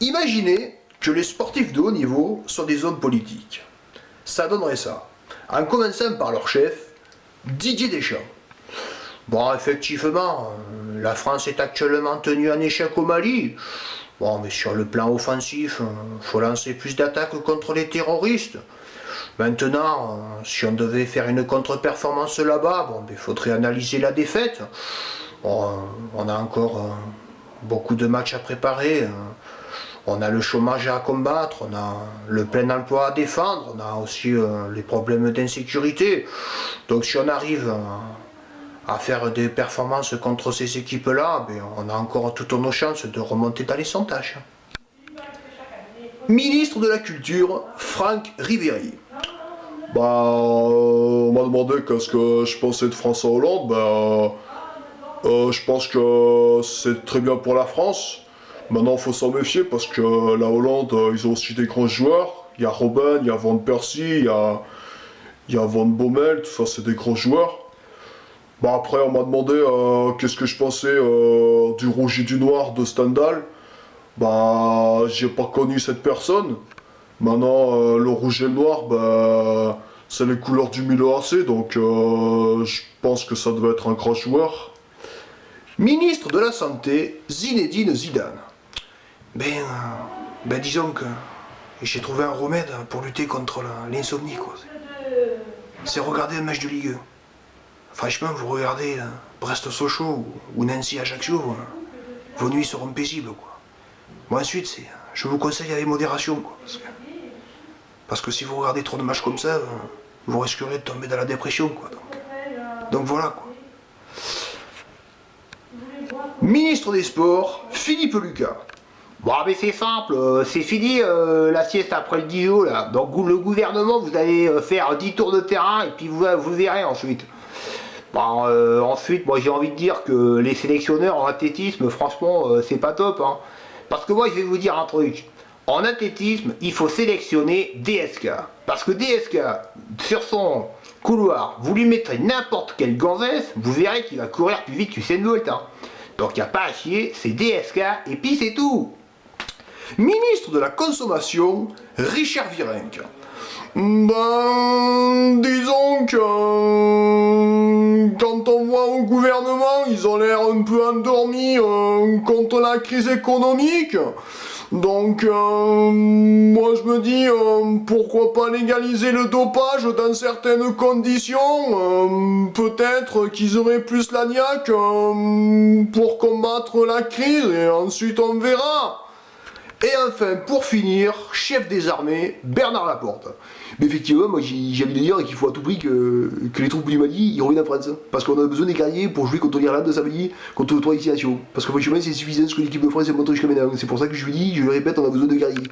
Imaginez que les sportifs de haut niveau sont des hommes politiques. Ça donnerait ça. En commençant par leur chef, Didier Deschamps. Bon, effectivement, la France est actuellement tenue en échec au Mali. Bon, mais sur le plan offensif, faut lancer plus d'attaques contre les terroristes. Maintenant, si on devait faire une contre-performance là-bas, bon, il faudrait analyser la défaite. Bon, on a encore beaucoup de matchs à préparer. On a le chômage à combattre, on a le plein emploi à défendre, on a aussi les problèmes d'insécurité. Donc si on arrive à faire des performances contre ces équipes-là, on a encore toutes nos chances de remonter dans les sondages. Ministre de la Culture, Franck Ribéry. On m'a demandé qu'est-ce que je pensais de François Hollande. Je pense que c'est très bien pour la France. Maintenant, il faut s'en méfier parce que la Hollande, ils ont aussi des grands joueurs. Il y a Robben, il y a Van Persie, il y a Van Bommel, tout ça, c'est des grands joueurs. Après, on m'a demandé qu'est-ce que je pensais du rouge et du noir de Stendhal. J'ai pas connu cette personne. Maintenant, le rouge et le noir, c'est les couleurs du Milan AC, donc je pense que ça devait être un grand joueur. Ministre de la Santé, Zinedine Zidane. Disons que j'ai trouvé un remède pour lutter contre l'insomnie, quoi. C'est regarder un match de Ligue 1. Franchement, vous regardez Brest-Sochaux ou Nancy-Ajaccio, vos nuits seront paisibles, quoi. Moi, ensuite, je vous conseille avec modération, quoi. Parce que si vous regardez trop de matchs comme ça, vous risquerez de tomber dans la dépression, quoi. Donc voilà, quoi. Ministre des Sports, Philippe Lucas. Mais c'est simple, c'est fini la sieste après le 10 jours là. Donc le gouvernement, vous allez faire 10 tours de terrain et puis vous verrez ensuite. Ensuite, moi j'ai envie de dire que les sélectionneurs en athlétisme, franchement, c'est pas top. Hein. Parce que moi je vais vous dire un truc. En athlétisme, il faut sélectionner DSK. Parce que DSK, sur son couloir, vous lui mettrez n'importe quelle gonzesse, vous verrez qu'il va courir plus vite qu'Usain Bolt. Hein. Donc il n'y a pas à chier, c'est DSK et puis c'est tout. Ministre de la Consommation, Richard Virenque. Disons que quand on voit au gouvernement, ils ont l'air un peu endormis contre la crise économique. Donc, moi je me dis, pourquoi pas légaliser le dopage dans certaines conditions. Peut-être qu'ils auraient plus la niaque pour combattre la crise et ensuite on verra. Et enfin, pour finir, chef des armées, Bernard Laporte. Mais effectivement, moi j'ai envie de dire qu'il faut à tout prix que les troupes du Mali ils reviennent en France. Parce qu'on a besoin des guerriers pour jouer contre l'Irlande samedi, contre le 3 Parce que franchement, c'est suffisant ce que l'équipe de France a montré jusqu'à maintenant. C'est pour ça que je lui dis, je le répète, on a besoin de guerriers.